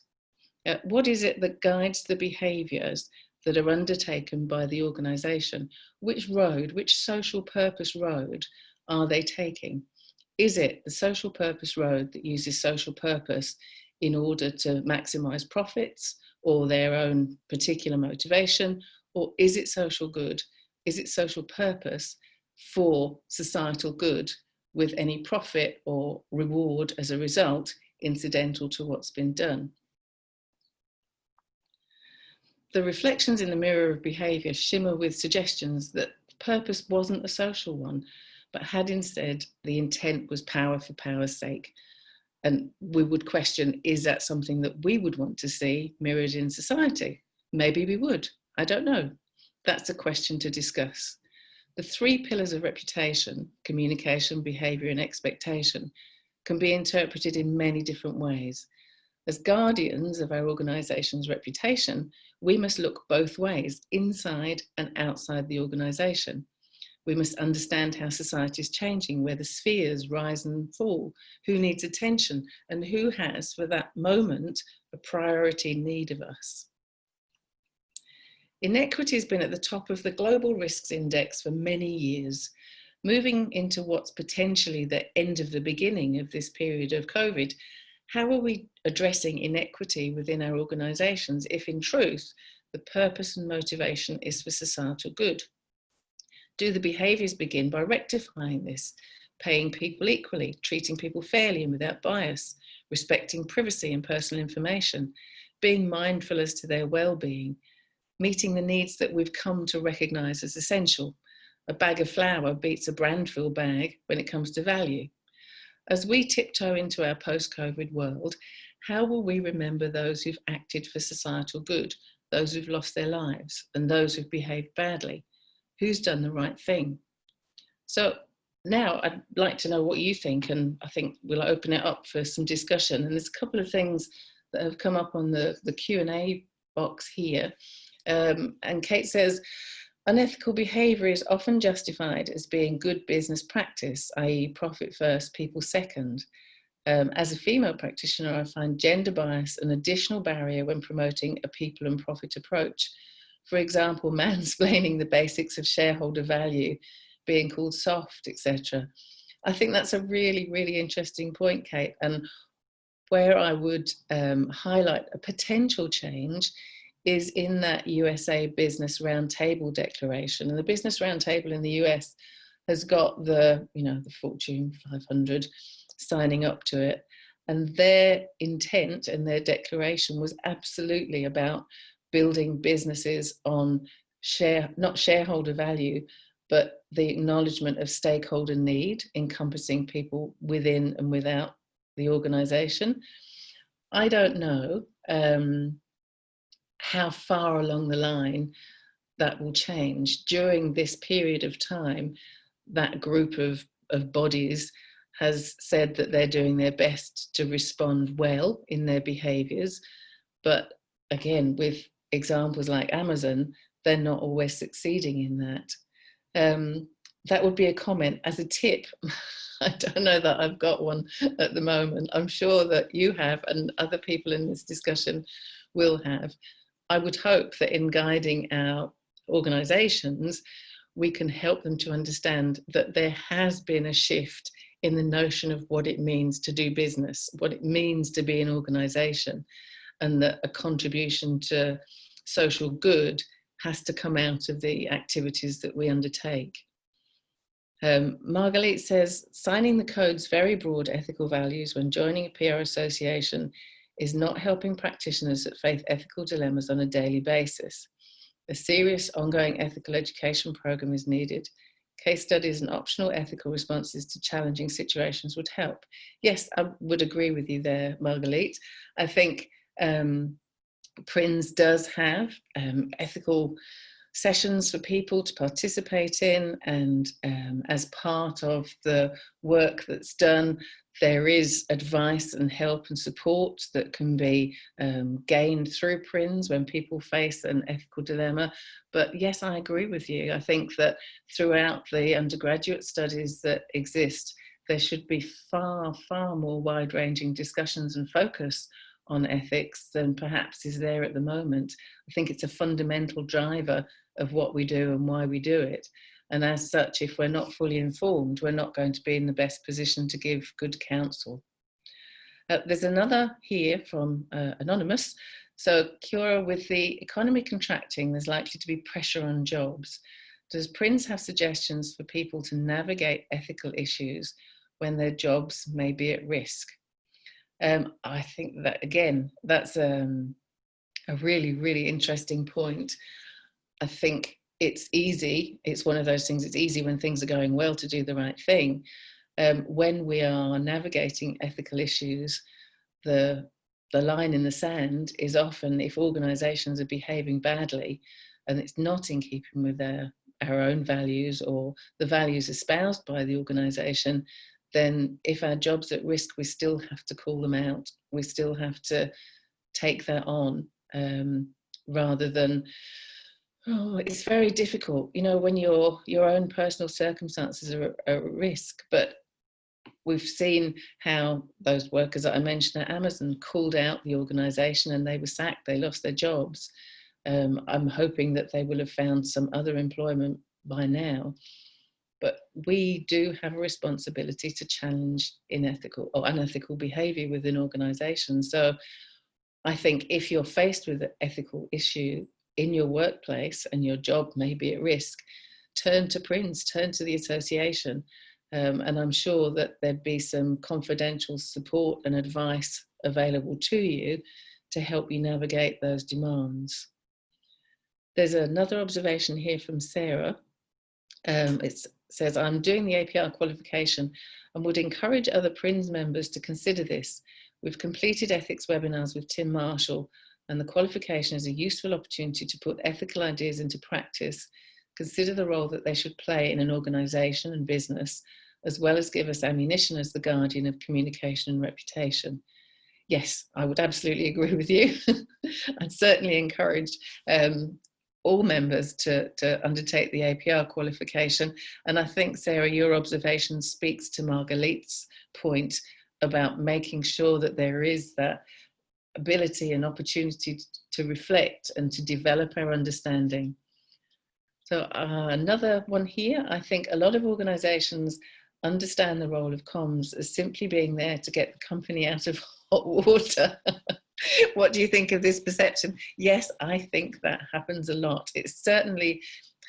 What is it that guides the behaviours that are undertaken by the organisation? Which road, which social purpose road are they taking? Is it the social purpose road that uses social purpose in order to maximise profits or their own particular motivation? Or is it social good? Is it social purpose for societal good with any profit or reward as a result incidental to what's been done? The reflections in the mirror of behaviour shimmer with suggestions that purpose wasn't a social one, but had instead the intent was power for power's sake. And we would question, is that something that we would want to see mirrored in society? Maybe we would, I don't know. That's a question to discuss. The three pillars of reputation, communication, behaviour and expectation, can be interpreted in many different ways. As guardians of our organisation's reputation, we must look both ways, inside and outside the organisation. We must understand how society is changing, where the spheres rise and fall, who needs attention, and who has, for that moment, a priority need of us. Inequity has been at the top of the Global Risks Index for many years. Moving into what's potentially the end of the beginning of this period of COVID, how are we addressing inequity within our organisations if, in truth, the purpose and motivation is for societal good? Do the behaviours begin by rectifying this, paying people equally, treating people fairly and without bias, respecting privacy and personal information, being mindful as to their well-being, meeting the needs that we've come to recognise as essential? A bag of flour beats a Brandfield bag when it comes to value. As we tiptoe into our post-COVID world, how will we remember those who've acted for societal good, those who've lost their lives, and those who've behaved badly? Who's done the right thing? So now I'd like to know what you think, and I think we'll open it up for some discussion. And there's a couple of things that have come up on the Q&A box here. And Kate says, unethical behaviour is often justified as being good business practice, i.e. profit first, people second. As a female practitioner, I find gender bias an additional barrier when promoting a people and profit approach. For example, mansplaining the basics of shareholder value, being called soft, etc. I think that's a really, really interesting point, Kate, and where I would highlight a potential change is in that USA Business Roundtable Declaration. And the Business Roundtable in the US has got the Fortune 500 signing up to it. And their intent and their declaration was absolutely about building businesses on not shareholder value, but the acknowledgement of stakeholder need, encompassing people within and without the organisation. I don't know how far along the line that will change. During this period of time, that group of bodies has said that they're doing their best to respond well in their behaviours. But again, with examples like Amazon, they're not always succeeding in that. That would be a comment. As a tip, I don't know that I've got one at the moment. I'm sure that you have, and other people in this discussion will have. I would hope that in guiding our organisations, we can help them to understand that there has been a shift in the notion of what it means to do business, what it means to be an organisation, and that a contribution to social good has to come out of the activities that we undertake. Margalit says, signing the code's very broad ethical values when joining a PR association is not helping practitioners that face ethical dilemmas on a daily basis. A serious ongoing ethical education program is needed. Case studies and optional ethical responses to challenging situations would help. Yes, I would agree with you there, Margalit. I think PRINZ does have ethical sessions for people to participate in, and as part of the work that's done, there is advice and help and support that can be gained through PRINZ when people face an ethical dilemma. But yes, I agree with you. I think that throughout the undergraduate studies that exist, there should be far, far more wide-ranging discussions and focus on ethics than perhaps is there at the moment. I think it's a fundamental driver of what we do and why we do it. And as such, if we're not fully informed, we're not going to be in the best position to give good counsel. There's another here from Anonymous. So, Kiora, with the economy contracting, there's likely to be pressure on jobs. Does PRINZ have suggestions for people to navigate ethical issues when their jobs may be at risk? I think that, again, that's a really, really interesting point. I think it's easy. It's one of those things, it's easy when things are going well to do the right thing. When we are navigating ethical issues, the line in the sand is often if organisations are behaving badly and it's not in keeping with their our own values or the values espoused by the organisation, then if our job's at risk, we still have to call them out. We still have to take that on, rather than, oh, it's very difficult, you know, when your own personal circumstances are at risk. But we've seen how those workers that I mentioned at Amazon called out the organisation and they were sacked, they lost their jobs. I'm hoping that they will have found some other employment by now. But we do have a responsibility to challenge unethical behaviour within organisations. So I think if you're faced with an ethical issue in your workplace and your job may be at risk, turn to PRINZ, turn to the association. And I'm sure that there'd be some confidential support and advice available to you to help you navigate those demands. There's another observation here from Sarah. It says, I'm doing the APR qualification and would encourage other PRINZ members to consider this. We've completed ethics webinars with Tim Marshall, and the qualification is a useful opportunity to put ethical ideas into practice, consider the role that they should play in an organisation and business, as well as give us ammunition as the guardian of communication and reputation. Yes, I would absolutely agree with you. I'd certainly encourage all members to undertake the APR qualification. And I think, Sarah, your observation speaks to Margalit's point about making sure that there is that ability and opportunity to reflect and to develop our understanding. So another one here, I think a lot of organisations understand the role of comms as simply being there to get the company out of hot water. What do you think of this perception? Yes, I think that happens a lot. It's certainly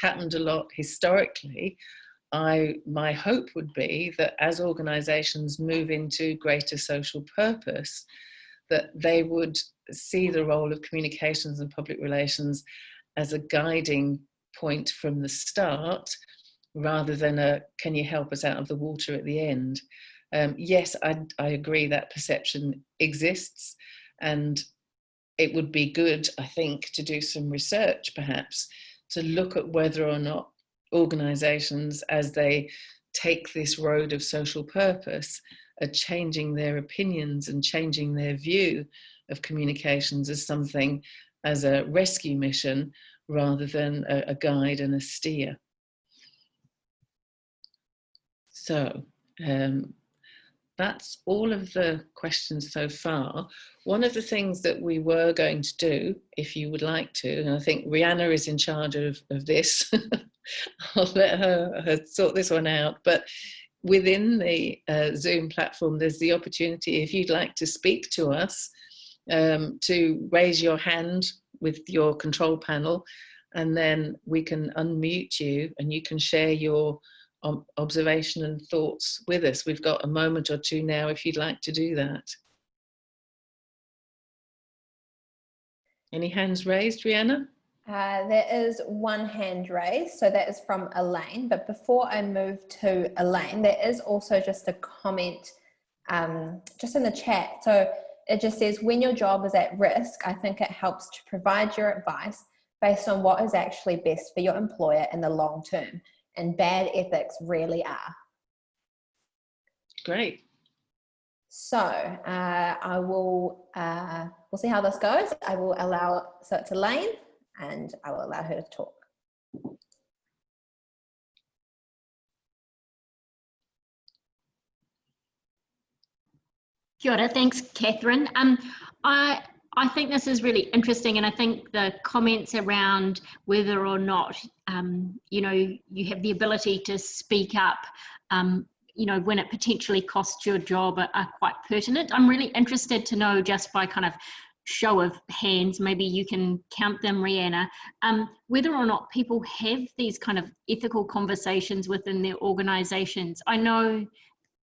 happened a lot historically. My hope would be that as organisations move into greater social purpose, that they would see the role of communications and public relations as a guiding point from the start, rather than a, can you help us out of the water at the end? Yes, I agree that perception exists, and it would be good, I think, to do some research perhaps to look at whether or not organisations, as they take this road of social purpose, are changing their opinions and changing their view of communications as something, as a rescue mission, rather than a guide and a steer. So that's all of the questions so far. One of the things that we were going to do, if you would like to, and I think Rihanna is in charge of this, I'll let her sort this one out, but within the Zoom platform, there's the opportunity, if you'd like to speak to us, to raise your hand with your control panel, and then we can unmute you and you can share your observation and thoughts with us. We've got a moment or two now if you'd like to do that. Any hands raised, Rihanna? There is one hand raised, so that is from Elaine. But before I move to Elaine, there is also just a comment just in the chat. So it just says, when your job is at risk, I think it helps to provide your advice based on what is actually best for your employer in the long term. And bad ethics really are. Great. So I will, we'll see how this goes. I will allow, so it's Elaine, and I will allow her to talk. Kia ora, thanks, Catherine. I think this is really interesting, and I think the comments around whether or not, you know, you have the ability to speak up, you know, when it potentially costs your job are quite pertinent. I'm really interested to know, just by kind of show of hands, maybe you can count them, Rihanna, whether or not people have these kind of ethical conversations within their organisations. I know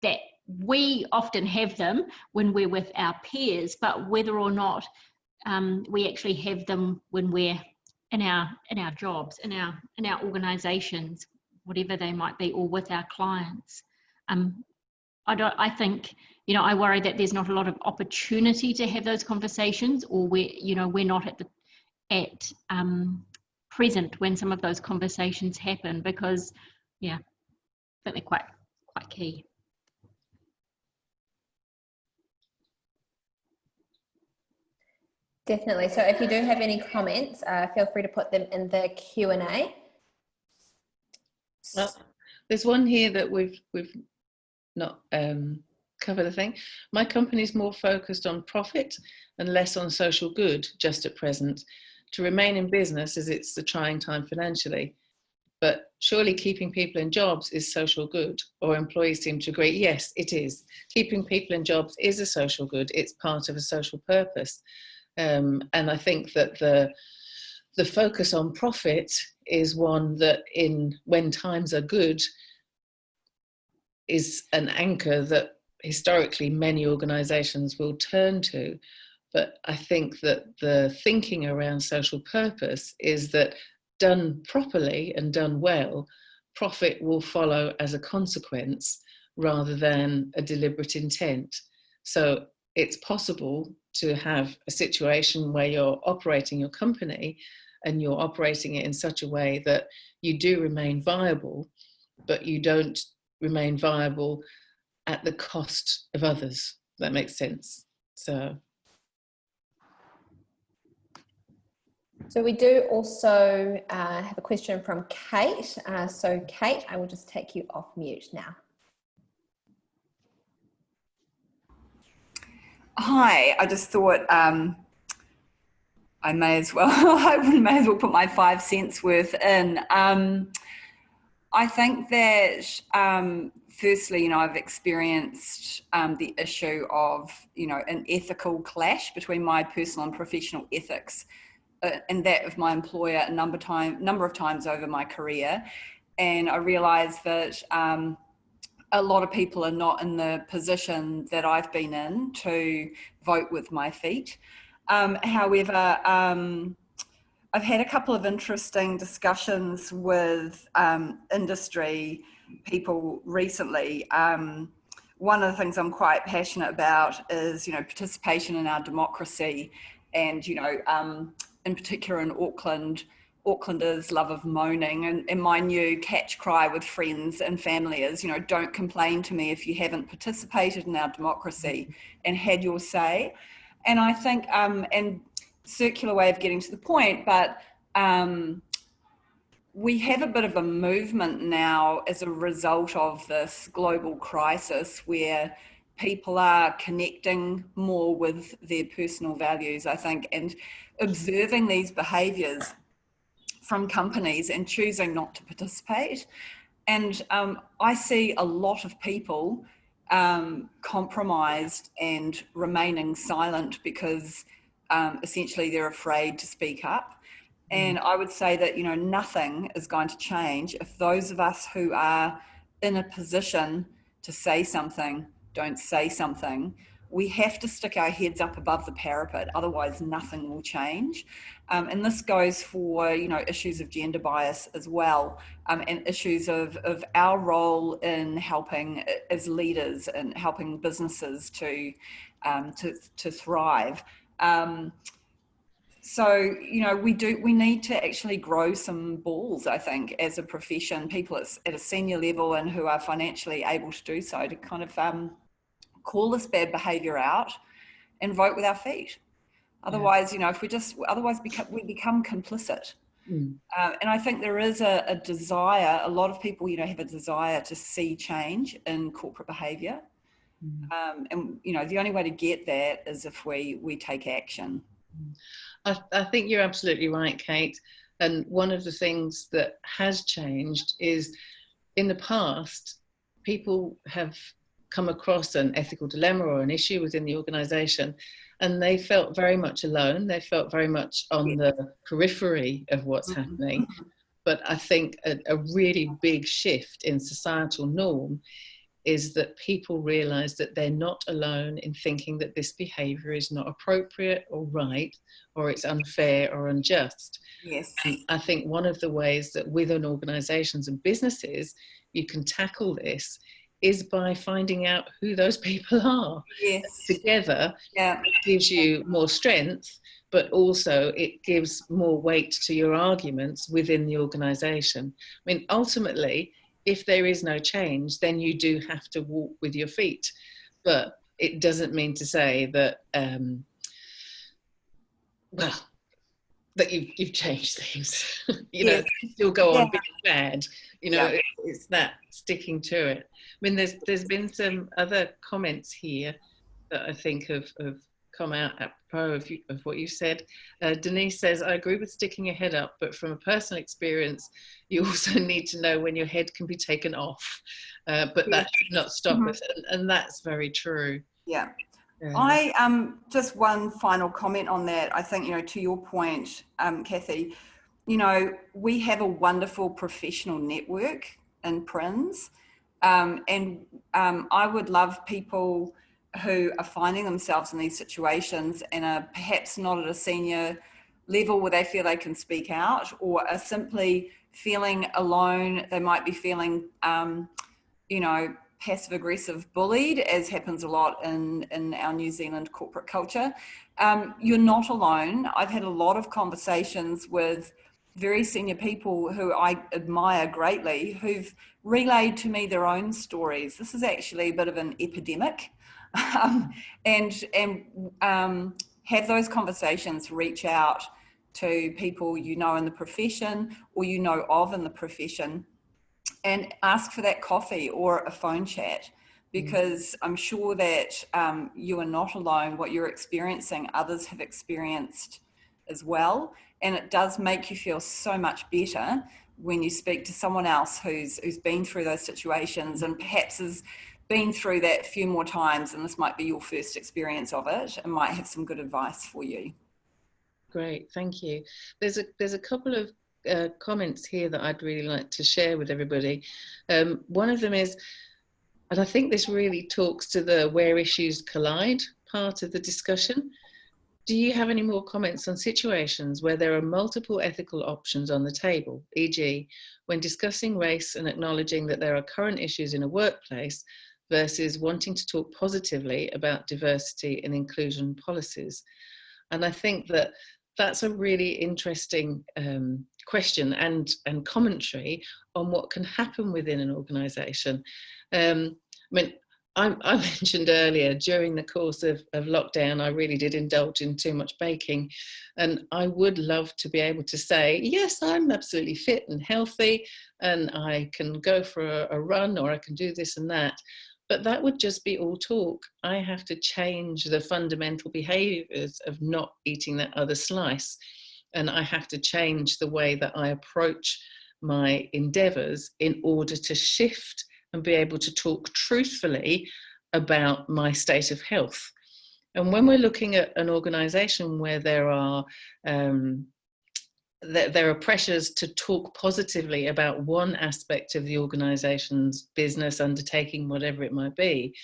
that we often have them when we're with our peers, but whether or not we actually have them when we're in our jobs, in our organisations, whatever they might be, or with our clients. I think, you know, I worry that there's not a lot of opportunity to have those conversations, or we're not at present when some of those conversations happen, because yeah, I think they're quite key. Definitely. So if you do have any comments, feel free to put them in the Q&A. Well, there's one here that we've not covered, I think. My company is more focused on profit and less on social good just at present. To remain in business as it's a trying time financially. But surely keeping people in jobs is social good, or employees seem to agree. Yes, it is. Keeping people in jobs is a social good. It's part of a social purpose. And I think that the focus on profit is one that when times are good is an anchor that historically many organisations will turn to. But I think that the thinking around social purpose is that done properly and done well, profit will follow as a consequence rather than a deliberate intent. So it's possible to have a situation where you're operating your company and you're operating it in such a way that you do remain viable, but you don't remain viable at the cost of others. That makes sense. So we do also have a question from Kate. So Kate, I will just take you off mute now. Hi, I just thought I may as well put my 5 cents worth in. I think that firstly, I've experienced the issue of, an ethical clash between my personal and professional ethics and that of my employer a number of times over my career. And I realised that a lot of people are not in the position that I've been in to vote with my feet. However, I've had a couple of interesting discussions with industry people recently. One of the things I'm quite passionate about is, participation in our democracy, and, in particular in Auckland, Aucklanders' love of moaning, and my new catch cry with friends and family is, don't complain to me if you haven't participated in our democracy and had your say. And I think, and circular way of getting to the point, but we have a bit of a movement now as a result of this global crisis where people are connecting more with their personal values, I think, and observing these behaviours from companies and choosing not to participate. And I see a lot of people compromised and remaining silent because essentially they're afraid to speak up. And I would say that, nothing is going to change if those of us who are in a position to say something don't say something. We have to stick our heads up above the parapet, otherwise nothing will change. And this goes for, issues of gender bias as well, and issues of our role in helping as leaders and helping businesses to thrive. So, we need to actually grow some balls, I think, as a profession, people at a senior level and who are financially able to do so, to kind of call this bad behaviour out and vote with our feet. Otherwise, if we become complicit. And I think there is a desire, a lot of people, have a desire to see change in corporate behaviour. And, the only way to get that is if we take action. I think you're absolutely right, Kate. And one of the things that has changed is, in the past, people have come across an ethical dilemma or an issue within the organisation, and they felt very much alone. They felt very much on the periphery of what's happening. But I think a really big shift in societal norm is that people realise that they're not alone in thinking that this behaviour is not appropriate or right, or it's unfair or unjust. Yes. And I think one of the ways that within organisations and businesses you can tackle this is by finding out who those people are. Yes. Together, yeah. It gives you more strength, but also it gives more weight to your arguments within the organisation. I mean, ultimately, if there is no change, then you do have to walk with your feet. But it doesn't mean to say that, that you've changed things. You still go on being bad. It's that sticking to it. I mean, there's been some other comments here that I think have come out apropos of what you said. Denise says, I agree with sticking your head up, but from a personal experience, you also need to know when your head can be taken off, but that should not stop us. And that's very true. Yeah. I just one final comment on that. I think, to your point, Kathy, we have a wonderful professional network in PRINZ, and I would love people who are finding themselves in these situations and are perhaps not at a senior level where they feel they can speak out, or are simply feeling alone. They might be feeling, passive aggressive bullied, as happens a lot in our New Zealand corporate culture. You're not alone. I've had a lot of conversations with very senior people who I admire greatly, who've relayed to me their own stories. This is actually a bit of an epidemic, and have those conversations, reach out to people in the profession or of in the profession, and ask for that coffee or a phone chat, because I'm sure that you are not alone. What you're experiencing, others have experienced as well. And it does make you feel so much better when you speak to someone else who's been through those situations and perhaps has been through that a few more times, and this might be your first experience of it, and might have some good advice for you. Great, thank you. There's a couple of comments here that I'd really like to share with everybody. One of them is, and I think this really talks to the where issues collide part of the discussion. Do you have any more comments on situations where there are multiple ethical options on the table, e.g., when discussing race and acknowledging that there are current issues in a workplace versus wanting to talk positively about diversity and inclusion policies? And I think that that's a really interesting question and commentary on what can happen within an organisation. I mentioned earlier, during the course of lockdown, I really did indulge in too much baking. And I would love to be able to say, yes, I'm absolutely fit and healthy, and I can go for a run, or I can do this and that. But that would just be all talk. I have to change the fundamental behaviours of not eating that other slice. And I have to change the way that I approach my endeavours in order to shift and be able to talk truthfully about my state of health. And when we're looking at an organisation where there are pressures to talk positively about one aspect of the organisation's business, undertaking, whatever it might be,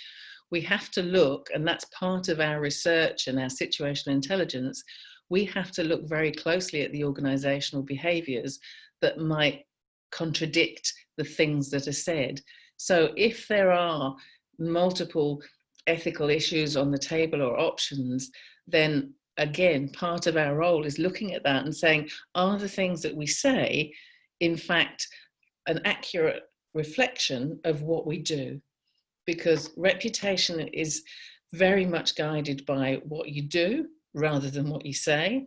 we have to look, and that's part of our research and our situational intelligence, we have to look very closely at the organisational behaviours that might contradict the things that are said. So if there are multiple ethical issues on the table or options, then again, part of our role is looking at that and saying, are the things that we say, in fact, an accurate reflection of what we do? Because reputation is very much guided by what you do rather than what you say.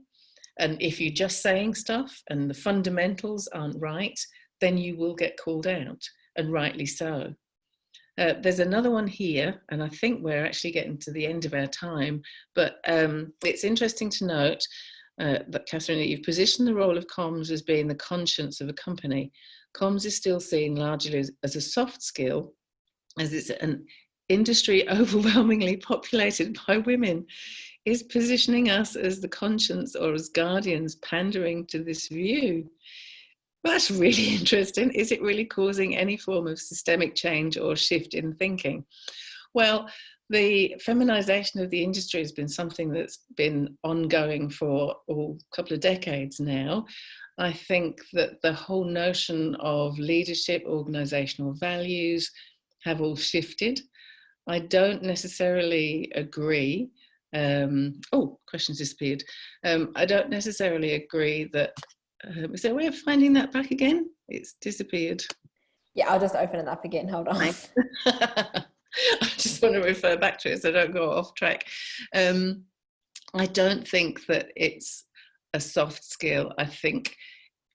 And if you're just saying stuff and the fundamentals aren't right, then you will get called out, and rightly so. There's another one here, and I think we're actually getting to the end of our time, but it's interesting to note that, Catherine, that you've positioned the role of comms as being the conscience of a company. Comms is still seen largely as a soft skill, as it's an industry overwhelmingly populated by women. Is positioning us as the conscience or as guardians pandering to this view? That's really interesting. Is it really causing any form of systemic change or shift in thinking? Well, the feminisation of the industry has been something that's been ongoing for a couple of decades now. I think that the whole notion of leadership, organisational values have all shifted. I don't necessarily agree Oh, questions disappeared. I don't necessarily agree that, is there a way of finding that back again? It's disappeared. Yeah, I'll just open it up again, hold on. I just want to refer back to it so I don't go off track. I don't think that it's a soft skill. I think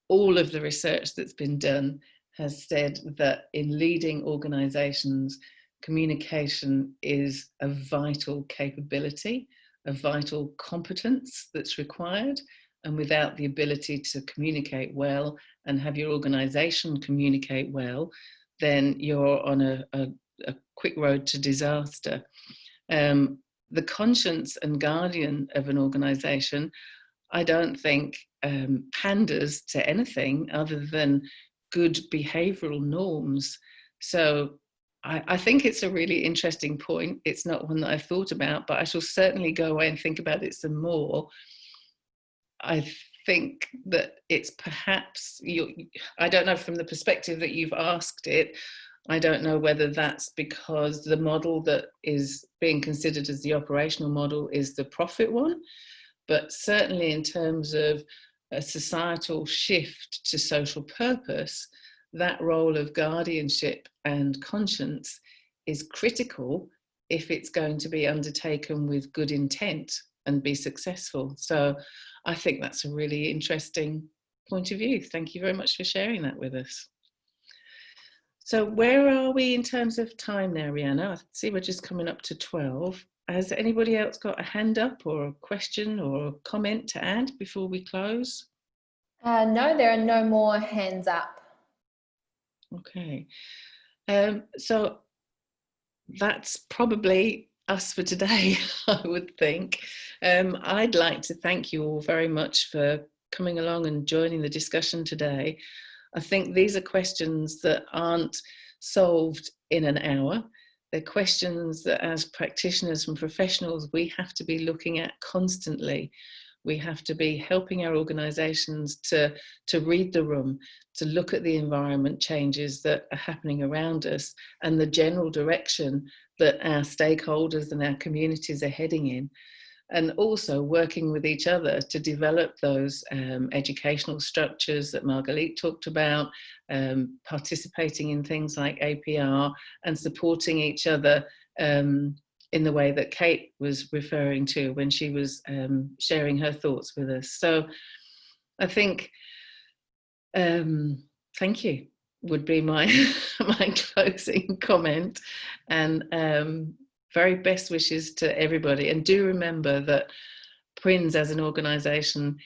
all of the research that's been done has said that in leading organisations, communication is a vital capability, a vital competence that's required. And without the ability to communicate well and have your organisation communicate well, then you're on a quick road to disaster. The conscience and guardian of an organisation, I don't think panders to anything other than good behavioural norms. So I think it's a really interesting point. It's not one that I've thought about, but I shall certainly go away and think about it some more. I think that it's perhaps, I don't know from the perspective that you've asked it, I don't know whether that's because the model that is being considered as the operational model is the profit one, but certainly in terms of a societal shift to social purpose, that role of guardianship and conscience is critical if it's going to be undertaken with good intent and be successful. So I think that's a really interesting point of view. Thank you very much for sharing that with us. So where are we in terms of time now, Rihanna? I see we're just coming up to 12. Has anybody else got a hand up or a question or a comment to add before we close? No, there are no more hands up. Okay. So that's probably us for today, I would think. I'd like to thank you all very much for coming along and joining the discussion today. I think these are questions that aren't solved in an hour. They're questions that as practitioners and professionals, we have to be looking at constantly. We have to be helping our organisations to read the room, to look at the environment changes that are happening around us and the general direction that our stakeholders and our communities are heading in. And also working with each other to develop those educational structures that Margalit talked about, participating in things like APR and supporting each other in the way that Kate was referring to when she was sharing her thoughts with us. So I think, thank you would be my, my closing comment. And very best wishes to everybody. And do remember that PRINZ as an organisation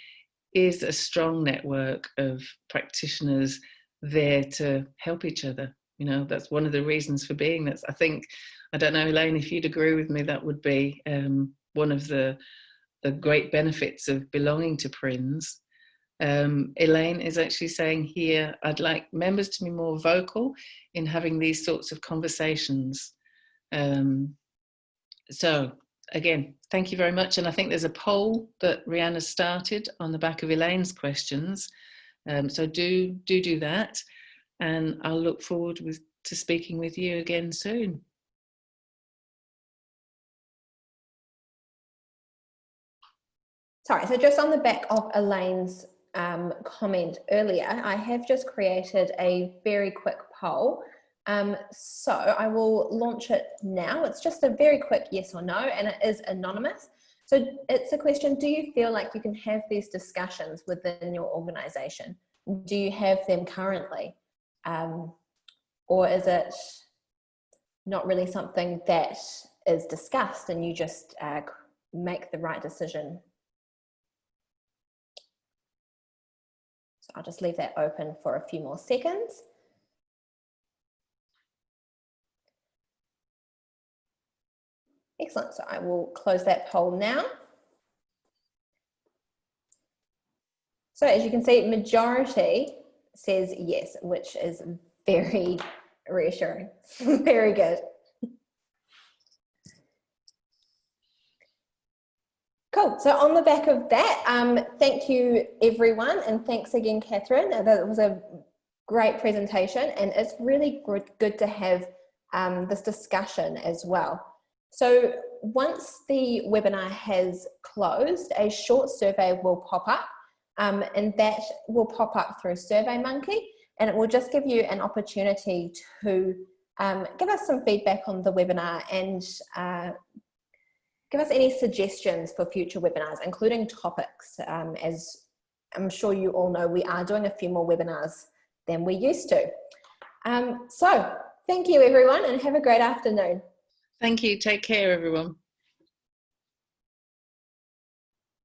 is a strong network of practitioners there to help each other. You know, that's one of the reasons for being. That's, I think, I don't know, Elaine, if you'd agree with me, that would be one of the great benefits of belonging to PRINZ. Elaine is actually saying here, I'd like members to be more vocal in having these sorts of conversations. So again, thank you very much. And I think there's a poll that Rihanna started on the back of Elaine's questions. So do that. And I'll look forward to speaking with you again soon. Sorry, so just on the back of Elaine's comment earlier, I have just created a very quick poll. So I will launch it now. It's just a very quick yes or no, and it is anonymous. So it's a question, do you feel like you can have these discussions within your organisation? Do you have them currently? Or is it not really something that is discussed and you just make the right decision? So I'll just leave that open for a few more seconds. Excellent, so I will close that poll now. So as you can see, majority says yes, which is very reassuring. Very good. Cool, so on the back of that, thank you everyone, and thanks again, Catherine. That was a great presentation, and it's really good to have this discussion as well. So once the webinar has closed, a short survey will pop up, and that will pop up through SurveyMonkey, and it will just give you an opportunity to give us some feedback on the webinar and give us any suggestions for future webinars, including topics. As I'm sure you all know, we are doing a few more webinars than we used to. So thank you everyone, and have a great afternoon. Thank you. Take care, everyone.